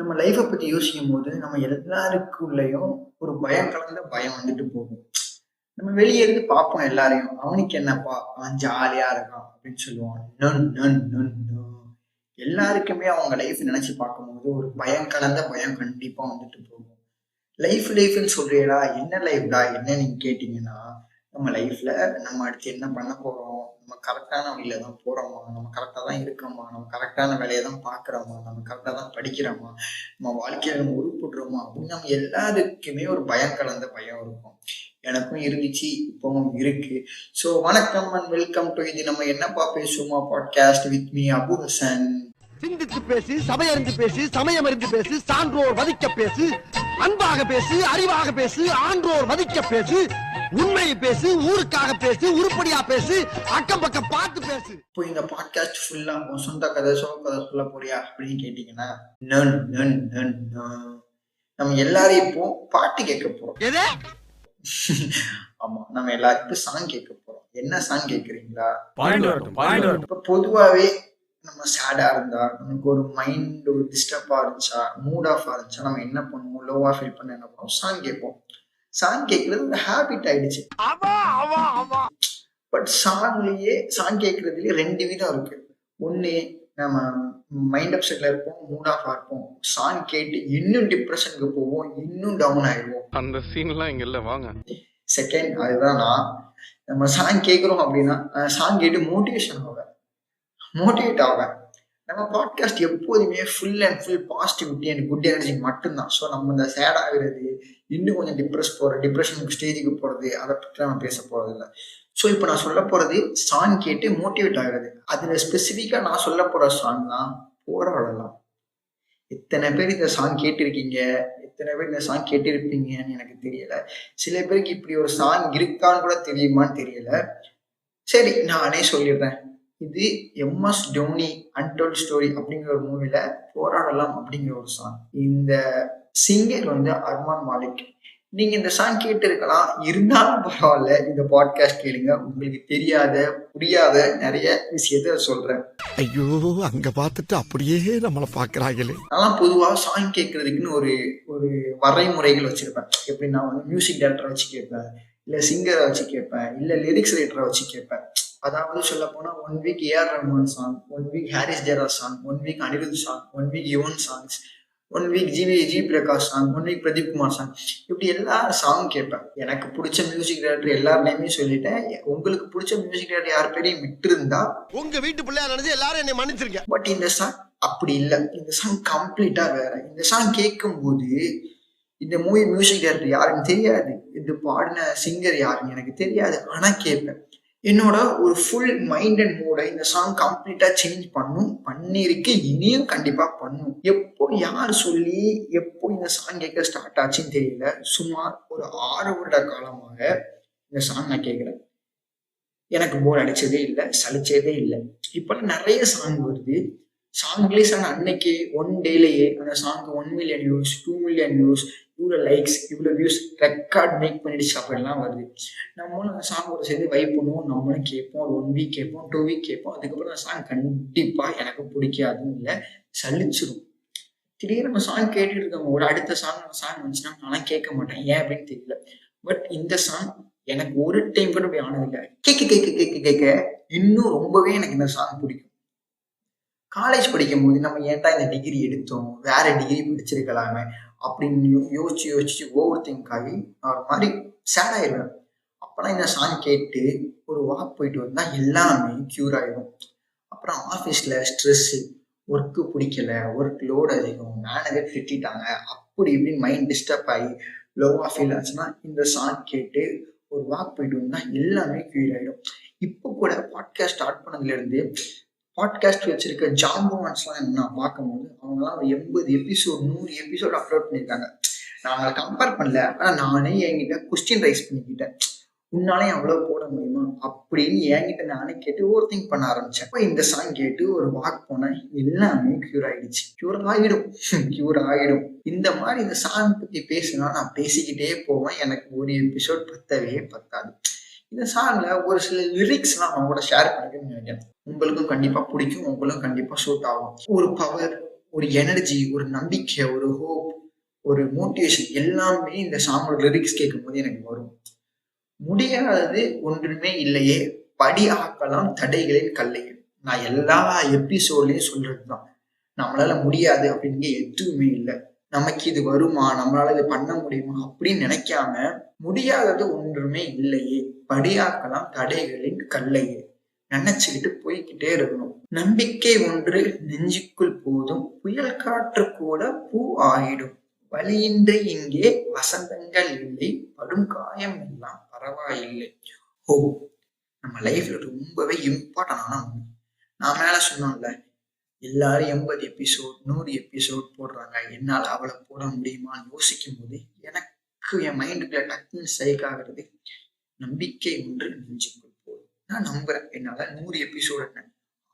நம்ம லைஃப்ப பத்தி யோசிக்கும்போது, நம்ம எல்லாருக்குள்ளயும் ஒரு பயம் கலந்த பயம் வந்துட்டு போகும். நம்ம வெளிய இருந்து பார்ப்போம் எல்லாரையும். "அவனுக்கு என்னப்பா, அவன் ஜாலியா இருக்கான்" அப்படின்னு சொல்லுவோம். No, no, no, no. எல்லாருக்குமே அவங்க லைஃப் நெனச்சு பார்க்கும்போது, ஒரு பயம் கலந்த பயம் கண்டிப்பா வந்துட்டு போகும். லைஃப்ன்னு சொல்றியேடா, என்ன லைஃப்டா? என்ன நீங்க கேட்டீங்கன்னா, நம்ம லைஃப்ல நம்ம அடுத்து என்ன பண்ண போறோம்? நம்ம கரெக்ட்டான வழியில தான் போறோமா? நம்ம கரெக்ட்டா தான் இருக்கோமா? நம்ம கரெக்ட்டான வேலைய தான் பார்க்குறோமா? நம்ம கரெக்ட்டா தான் படிக்கிறோமா? நம்ம வாழ்க்கையில நம்ம உருப்படுறோமா? அப்படின்னு நம்ம எல்லாருக்குமே ஒரு பயம் கலந்த பயம் இருக்கும். எனக்கும் இருந்துச்சு, இப்பவும் இருக்கு. ஸோ வணக்கம் அண்ட் வெல்கம் டு இது நம்ம என்னப்பா பேசுவோமா podcast with me Abu Hasan. சிந்தித்து பேசு, சபையறிந்து பேசு, சமயமறிந்து பேசு, சான்றோர் மதிக்க பேசு, அன்பாக பேசு, அறிவாக பேசு, ஆன்றோர் மதிக்க பேசு, உண்மையை பேசு, ஊருக்காக பேசு, உருப்படியா பேசு, அக்கம் பக்கம் பார்த்து பேசு. இப்போ இந்த பாட்காஸ்ட் ஃபுல்லா உன் சொந்த கதை, சோக கதை சொல்ல போறியா அப்படின்னு கேட்டீங்கன்னா, நன் நன் நன் நோ. நம்ம எல்லாரும் இப்போ பாட்டு கேட்க போறோம். எது? ஆமா, நம்ம எல்லாரும் இப்போ சாங் கேட்க போறோம். என்ன சாங் கேட்குறீங்களா? பாயிண்ட் இப்போ பொதுவாவே நம்ம சேடா இருந்தா, நமக்கு ஒரு மைண்ட் ஒரு டிஸ்டர்பா இருந்துச்சா, மூட் ஆஃபா இருந்துச்சா, நம்ம என்ன பண்ணுவோம்? லோவா ஃபீல் பண்ண என்ன பண்ணுவோம்? சாங் கேட்போம். சாங் கேட்கறது ஒரு ஹேபிட் ஆயிடுச்சு. பட் சாங் கேட்கறதுலயே 2 விதம் இருக்கு. ஒண்ணு, நம்ம மைண்ட் அப்செட்ல இருப்போம், மூட் ஆஃபா இருப்போம். சாங் கேட்டு இன்னும் டிப்ரஷனுக்கு போவோம், இன்னும் டவுன் ஆயிடுவோம். அந்த சீன்லாம் இங்க இல்ல வாங்க. செகண்ட், அதுதான் நான். நம்ம சாங் கேட்குறோம் அப்படின்னா, சாங் கேட்டு மோட்டிவேட் ஆவேன். நம்ம பாட்காஸ்ட் எப்போதுமே full and full positivity and good energy மட்டும்தான். ஸோ நம்ம இந்த சேட் ஆகுறது, இன்னும் கொஞ்சம் டிப்ரெஷனுக்கு ஸ்டேஜுக்கு போகிறது, அதை பற்றி நம்ம பேச போகிறது இல்லை. ஸோ இப்போ நான் சொல்ல போகிறது சாங் கேட்டு மோட்டிவேட் ஆகுறது. அதில் ஸ்பெசிஃபிக்காக நான் சொல்ல போகிற சாங் தான் போராடலாம். எத்தனை பேர் இந்த சாங் கேட்டிருக்கீங்க, எத்தனை பேர் இந்த சாங் கேட்டிருப்பீங்கன்னு எனக்கு தெரியல. சில பேருக்கு இப்படி ஒரு சாங் இருக்கான்னு கூட தெரியுமான்னு தெரியல. சரி, நானே சொல்லிடுறேன். இது எம்எஸ் டோனி அன்டோல்ட் ஸ்டோரி அப்படிங்கிற ஒரு மூவில போராடலாம் அப்படிங்கிற ஒரு சாங். இந்த சிங்கர் வந்து அர்மான் மாலிக். நீங்க இந்த சாங் கேட்டு இருக்கலாம், இருந்தாலும் பரவாயில்ல, இந்த பாட்காஸ்ட் கேளுங்க. உங்களுக்கு தெரியாத புரியாத நிறைய விஷயத்த சொல்றேன். ஐயோ, அங்க பார்த்துட்டு அப்படியே நம்மள பாக்குறாங்களே. நான் பொதுவா சாங் கேட்கறதுக்குன்னு ஒரு ஒரு வரைமுறைகள் வச்சிருப்பேன். எப்படி நான் வந்து மியூசிக் டைரக்டரை வச்சு கேட்பேன், இல்ல சிங்கரை வச்சு கேட்பேன், இல்ல லிரிக்ஸ் ரைட்டரை வச்சு கேட்பேன். அதாவது சொல்ல போனா 1 week AR Rahman song, 1 week Harris Jayaraj song, 1 week Anirudh song, 1 week Yuvan songs, 1 week G Prakash song, 1 week Pradeep Kumar song. இப்படி எல்லா சாங் கேட்பேன். எனக்கு பிடிச்ச மியூசிக் டைரக்டர் எல்லார் நேமையும் சொல்லிட்டேன். உங்களுக்கு பிடிச்ச மியூசிக் டைரக்டர் யார் பேரையும் விட்டுருந்தா உங்க வீட்டு பிள்ளையா நினைச்சு எல்லாரும் என்னை மன்னிச்சிருங்க. பட் இந்த சாங் அப்படி இல்லை. இந்த சாங் கம்ப்ளீட்டா வேற. இந்த சாங் கேட்கும்போது இந்த மூவி மியூசிக் டைரக்டர் யாருன்னு தெரியாது, இது பாடின சிங்கர் யாருன்னு எனக்கு தெரியாது, ஆனா கேட்பேன். என்னோட ஒரு ஃபுல் மைண்ட் அண்ட் மூடை இந்த சாங் கம்ப்ளீட்டா சேஞ்ச் பண்ணிருக்கு, இனியும் கண்டிப்பா பண்ணும். எப்போ யார் சொல்லி எப்போ இந்த சாங் கேட்க ஸ்டார்ட் ஆச்சுன்னு தெரியல. சுமார் ஒரு 6 வருட காலமாக இந்த சாங் நான் கேட்கிறேன். எனக்கு போர் அடிச்சதே இல்லை, சலிச்சதே இல்லை. இப்பெல்லாம் நிறைய சாங் வருது. சாங் ரிலீஸ் ஆன அன்னைக்கு 1 டேலேயே அந்த song 1 million views, 2 million views, இவ்வளோ லைக்ஸ், இவ்வளோ வியூஸ், ரெக்கார்ட் மேக் பண்ணிடுச்சு அப்படிலாம் வருது. நம்மளும் அந்த சாங்கோட சேர்ந்து வைப் பண்ணுவோம், நம்மளும் கேட்போம். 1 வீக் கேட்போம், 2 வீக் கேட்போம். அதுக்கப்புறம் அந்த சாங் கண்டிப்பா எனக்கு பிடிக்காதுன்னு இல்லை, சலிச்சிடும். திடீர்னு நம்ம சாங் கேட்டுட்டு இருக்கவங்க ஒரு அடுத்த சாங் வந்துச்சுன்னா நான்லாம் கேட்க மாட்டேன், ஏன் அப்படின்னு தெரியல. பட் இந்த சாங் எனக்கு ஒரு டைம் கூட அப்படி ஆனதில்லை. கேட்க கேட்க கேட்க கேட்க இன்னும் ரொம்பவே எனக்கு இந்த சாங் பிடிக்கும். காலேஜ் படிக்கும் போது நம்ம ஏன்டா இந்த டிகிரி எடுத்தோம், வேற டிகிரி படிச்சிருக்கலாமே அப்படின்னு யோசிச்சு ஓவர் திங்க் ஆகி ஒரு மாதிரி சேட் ஆயிடுவேன். அப்பெல்லாம் இந்த சாங் கேட்டு ஒரு வாக் போயிட்டு வந்தா எல்லாமே க்யூர் ஆயிடும். அப்புறம் ஆஃபீஸ்ல ஸ்ட்ரெஸ்ஸு, ஒர்க்கு பிடிக்கல, ஒர்க் லோடு அதிகம், மேனேஜர் திட்டாங்க, அப்படி இப்படின்னு மைண்ட் டிஸ்டர்ப் ஆகி லோவாக ஃபீல் ஆச்சுன்னா இந்த சாங் கேட்டு ஒரு வாக் போயிட்டு வந்தா எல்லாமே க்யூர் ஆயிடும். இப்போ கூட பாட்காஸ்ட் ஸ்டார்ட் பண்ணதுலேருந்து பாட்காஸ்ட் வச்சிருக்க ஜாம்பவான்ஸ்லாம் நான் பார்க்கும்போது அவங்கலாம் ஒரு 80 எபிசோட் 100 எபிசோட் அப்லோட் பண்ணியிருக்காங்க. நான் அவங்களை கம்பேர் பண்ணல, ஆனால் நானே என்கிட்ட கொஸ்டின் ரைஸ் பண்ணிக்கிட்டேன். உன்னாலே அவ்வளோ போட முடியுமா அப்படின்னு என்கிட்ட நானே கேட்டு ஓவர் திங்க் பண்ண ஆரம்பிச்சேன். இப்போ இந்த சாங் கேட்டு ஒரு வாக் போனேன், எல்லாமே க்யூர் ஆயிடுச்சு. க்யூர் ஆகிடும். இந்த மாதிரி இந்த சாங் பற்றி பேசினா நான் பேசிக்கிட்டே போவேன், எனக்கு ஒரு எபிசோட் பத்தவே பத்தாது. இந்த சாங்ல ஒரு சில லிரிக்ஸ்லாம் அவங்க கூட ஷேர் பண்ணிக்கணும்னு நினைக்கிறேன். உங்களுக்கும் கண்டிப்பா பிடிக்கும், உங்களுக்கும் கண்டிப்பா சூட் ஆகும். ஒரு பவர், ஒரு எனர்ஜி, ஒரு நம்பிக்கை, ஒரு ஹோப், ஒரு மோட்டிவேஷன் எல்லாமே இந்த சாங்கோட லிரிக்ஸ் கேட்கும்போது எனக்கு வரும். முடியாதது ஒன்றுமே இல்லையே, படி ஆக்கலாம் தடைகளின் கல்லையே. நான் எல்லா எபிசோட்லயும் சொல்றதுதான். நம்மளால முடியாது அப்படின்னு எதுவுமே இல்லை. நமக்கு இது வருமா, நம்மளால இது பண்ண முடியுமா அப்படின்னு நினைக்காம, முடியாதது ஒன்றுமே இல்லையே, படியாக்கலாம் தடைகளின் கல்லையே நினைச்சுக்கிட்டு போய்கிட்டே இருக்கணும். நம்பிக்கை ஒன்று நெஞ்சுக்குள் போதும், புயல் காற்று கூட பூ ஆயிடும். வழியின்றி இங்கே வசந்தங்கள் இல்லை, படும் காயம் எல்லாம் பரவாயில்லை. ஓ, நம்ம லைஃப்ல ரொம்பவே இம்பார்ட்டன்டான ஒண்ணு. நான் மேல சொன்னோம்ல, எல்லாரும் 80 எபிசோட் 100 எபிசோட் போடுறாங்க, என்னால அவளை போட முடியுமான்னு யோசிக்கும் போது எனக்கு என் மைண்டுக்குள்ள டக்குன்னு ஸ்ட்ரைக் ஆகுறது, நம்பிக்கை ஒன்று நெஞ்சுக்குள் போதும். நான் நம்புறேன், என்னால 100 எபிசோட் என்ன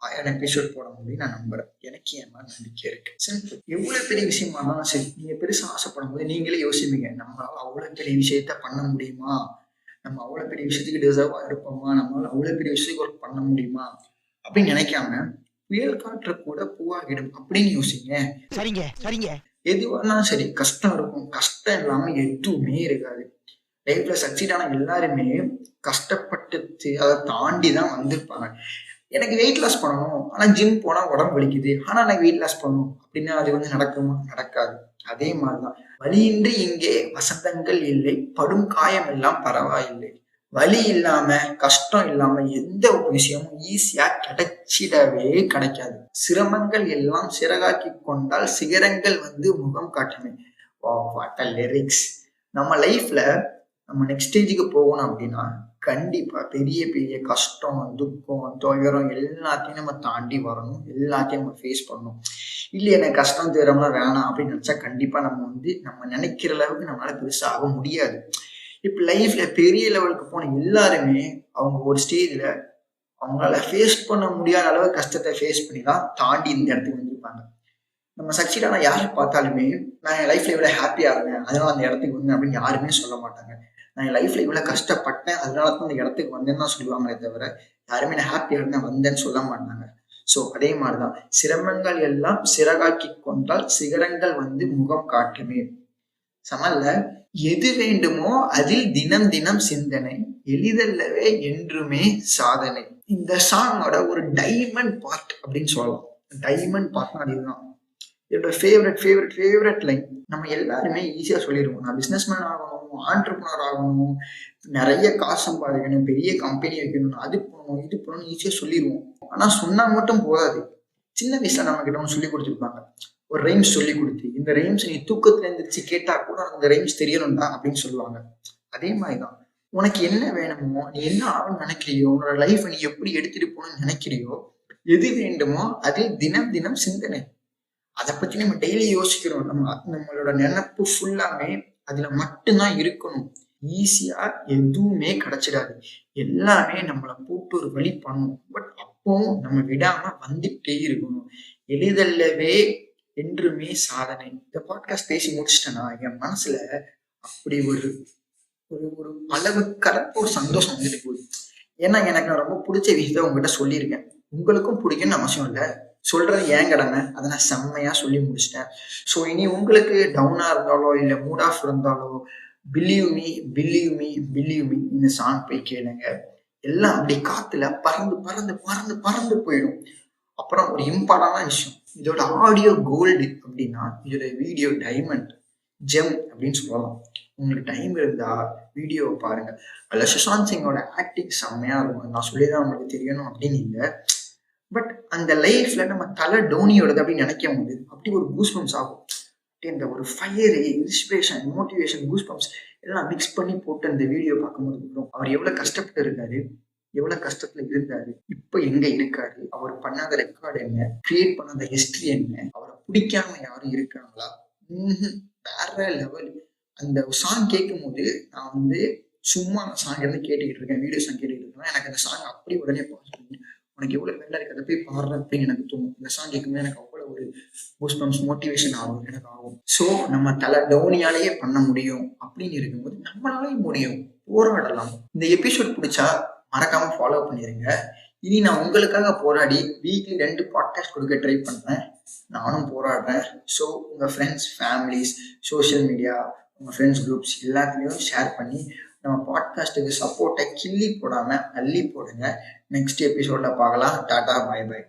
1000 எபிசோட் போட முடியும். நான் நம்புறேன், எனக்கு என் மாதிரி நம்பிக்கை இருக்கு. சிம்பிள். எவ்வளவு பெரிய விஷயமா இருந்தாலும் சரி, நீங்க பெருசா ஆசைப்படும் போது நீங்களே யோசிப்பீங்க, நம்மளால அவ்வளவு பெரிய விஷயத்த பண்ண முடியுமா, நம்ம அவ்வளவு பெரிய விஷயத்துக்கு டிசர்வா இருப்போமா, நம்மளால அவ்வளவு பெரிய விஷயத்துக்கு ஒர்க் பண்ண முடியுமா அப்படின்னு நினைக்காம, புயல் காற்று கூட பூவாகிடும் அப்படின்னு யோசிங்க. சரிங்க சரிங்க. எதுவானாலும் சரி, கஷ்டம் இருக்கும். கஷ்டம் இல்லாம எதுவுமே இருக்காது. லைஃப்ல சக்சீட் ஆன எல்லாருமே கஷ்டப்பட்டு அதை தாண்டி தான் வந்திருப்பாங்க. எனக்கு வெயிட் லாஸ் பண்ணணும், ஆனா ஜிம் போனா உடம்பு வலிக்குது, ஆனா எனக்கு வெயிட் லாஸ் பண்ணணும் அப்படின்னா அது நடக்குமா? நடக்காது. அதே மாதிரிதான், வலியின்றி இங்கே வசந்தங்கள் இல்லை, படும் காயம் எல்லாம் பரவாயில்லை. வலி இல்லாம, கஷ்டம் இல்லாம எந்த ஒரு விஷயமும் ஈஸியா கிடைச்சிடவே கிடைக்காது. சிரமங்கள் எல்லாம் சிறகாக்கி கொண்டால் சிகரங்கள் முகம் காட்டுமே. What a lyrics. நம்ம லைஃப்ல நம்ம நெக்ஸ்ட் ஸ்டேஜுக்கு போகணும் அப்படின்னா கண்டிப்பா பெரிய பெரிய கஷ்டம், துக்கம், துயரம் எல்லாத்தையும் நம்ம தாண்டி வரணும். எல்லாத்தையும் நம்ம ஃபேஸ் பண்ணணும். இல்லை எனக்கு கஷ்டம் துயரம்லாம் வேணாம் அப்படின்னு நினைச்சா கண்டிப்பா நம்ம நினைக்கிற அளவுக்கு நம்மளால பெருசா ஆக முடியாது. இப்ப லைஃப்ல பெரிய லெவலுக்கு போன எல்லாருமே அவங்க ஒரு ஸ்டேஜ்ல அவங்களால ஃபேஸ் பண்ண முடியாத அளவு கஷ்டத்தை ஃபேஸ் பண்ணி தான் தாண்டி இந்த இடத்துக்கு வந்திருப்பாங்க. நம்ம சக்சீட் ஆனா யாரை பார்த்தாலுமே நான் என் லைஃப்ல இவ்வளவு ஹாப்பியா இருந்தேன், அதனால அந்த இடத்துக்கு வந்தேன் அப்படின்னு யாருமே சொல்ல மாட்டாங்க. நான் என் லைஃப்ல இவ்வளவு கஷ்டப்பட்டேன், அதனால தான் அந்த இடத்துக்கு வந்தேன்னு தான் சொல்லுவாங்களே தவிர யாருமே நான் ஹாப்பியா இருந்தேன் வந்தேன்னு சொல்ல மாட்டாங்க. சோ அதே மாதிரிதான், சிரமங்கள் எல்லாம் சிறகாக்கி கொண்டால் சிகரங்கள் முகம் காட்டுமே. சமல்ல, எது வேண்டுமோ அதில் தினம் தினம் சிந்தனை, எளிதல்லவே என்றுமே சாதனை. இந்த சாங்கோட ஒரு டைமண்ட் பார்ட் அப்படின்னு சொல்லலாம். டைமண்ட் பார்ட்னா அதுதான். என்னோட ஃபேவரட் லைன். நம்ம எல்லாருமே ஈஸியா சொல்லிடுவோம், நான் பிசினஸ் மேன் ஆகணும், ஆண்டர்பிரனர் ஆகணும், நிறைய காசு சம்பாதிக்கணும், பெரிய கம்பெனி வைக்கணும், அது பண்ணணும் இது பண்ணணும் ஈஸியா சொல்லிடுவோம். ஆனா சொன்னா மட்டும் போதாது. சின்ன வயசுல நம்ம கிட்ட சொல்லி கொடுத்துருப்பாங்க, ஒரு ரைம்ஸ் சொல்லி கொடுத்து, இந்த ரைம்ஸ் நீ தூக்கத்துல இருந்துச்சு கேட்டா கூட அந்த ரைம்ஸ் தெரியணும்டா அப்படின்னு சொல்லுவாங்க. அதே மாதிரிதான், உனக்கு என்ன வேணுமோ, நீ என்ன ஆகணும்னு நினைக்கிறியோ, உன்னோட லைஃப் நீ எப்படி எடுத்துட்டு போகணும்னு நினைக்கிறியோ, எது வேண்டுமோ அதில் தினம் தினம் சிந்தனை. அதை பத்தி நம்ம டெய்லி யோசிக்கிறோம். நம்மளோட நினைப்பு ஃபுல்லாமே அதுல மட்டும்தான் இருக்கணும். ஈஸியா எதுவுமே கிடைச்சிடாது. எல்லாமே நம்மளை போட்டு ஒரு வழி பண்ணும். பட் அப்பவும் நம்ம விடாம வந்துட்டே இருக்கணும். எளிதல்லவே என்றுமே சாதனை. இந்த பாட்காஸ்ட் பேசி முடிச்சிட்டேன்னா என் மனசுல அப்படி ஒரு ஒரு ஒரு அளவு கலப்பு ஒரு சந்தோஷம் வந்துட்டு போகுது. ஏன்னா எனக்கு நான் ரொம்ப பிடிச்ச விஷயத்த உங்ககிட்ட சொல்லியிருக்கேன். உங்களுக்கும் பிடிக்கும்னு அவசியம் இல்லை, சொல்றது ஏன் கடமை. அதை நான் செம்மையா சொல்லி முடிச்சிட்டேன். ஸோ இனி உங்களுக்கு டவுனா இருந்தாலோ இல்லை மூட் ஆஃப் இருந்தாலோ பிலீவ் மீ இந்த சாங் போய் கேளுங்க. எல்லாம் அப்படி காத்துல பறந்து பறந்து பறந்து பறந்து போயிடும். அப்புறம் ஒரு இம்பார்ட்டன்டான விஷயம், இதோட ஆடியோ கோல்டு அப்படின்னா இதோட வீடியோ டைமண்ட் ஜெம் அப்படின்னு சொல்லலாம். உங்களுக்கு டைம் இருந்தா வீடியோவை பாருங்க. அதில் சுஷாந்த் சிங்கோட ஆக்டிங் செம்மையா இருக்கும். நான் சொல்லிதான் உங்களுக்கு தெரியணும் அப்படின்னு இல்லை, பட் அந்த லைஃப்ல நம்ம தலை டோனியோடது அப்படின்னு நினைக்கும் போது அப்படி ஒரு கூஸ் பம்ப்ஸ் ஆகும். இந்த ஒரு fire, inspiration, motivation, goose bumps எல்லாம் மிக்ஸ் பண்ணி போட்டு அந்த வீடியோ பார்க்கும்போது அவர் எவ்வளவு கஷ்டப்பட்டு இருக்காரு, எவ்வளவு கஷ்டத்துல இருந்தாரு, இப்ப எங்க இருக்காரு, அவர் பண்ணாத ரெக்கார்டு என்ன, கிரியேட் பண்ணாத ஹிஸ்டரி என்ன, அவரை பிடிக்காம யாரும் இருக்காங்களா, வேற லெவல். அந்த சாங் கேட்கும் போது நான் சும்மா சாங் இருந்து கேட்டுக்கிட்டு இருக்கேன், வீடியோ சாங் கேட்டுக்கிட்டு இருக்கேன், எனக்கு அந்த சாங் அப்படி உடனே பாஸ் பண்ணி உனக்கு எவ்வளவு வேலை இருக்கு அதை போய் பாடுற அப்படின்னு எனக்கு தோணும். இந்த சாங் கேட்கும்போது எனக்கு அவ்வளவு ஒரு பூஸ்பம்ஸ் மோட்டிவேஷன் ஆகும், எனக்கு ஆகும். ஸோ நம்ம தலை டவுனியாலேயே பண்ண முடியும் அப்படின்னு இருக்கும்போது நம்மளாலேயும் முடியும், போராடலாம். இந்த எபிசோட் பிடிச்சா மறக்காம ஃபாலோ பண்ணிருங்க. இனி நான் உங்களுக்காக போராடி வீக்லி 2 பாட்காஸ்ட் கொடுக்க ட்ரை பண்றேன். நானும் போராடுறேன். ஸோ உங்க ஃப்ரெண்ட்ஸ், ஃபேமிலிஸ், சோஷியல் மீடியா, உங்க ஃப்ரெண்ட்ஸ் குரூப்ஸ் எல்லாத்துலேயும் ஷேர் பண்ணி நம்ம பாட்காஸ்ட்டுக்கு சப்போர்ட்டை கிள்ளி போடாம அள்ளி போடுங்க. நெக்ஸ்ட் எபிசோட்ல பார்க்கலாம். Tata, bye by.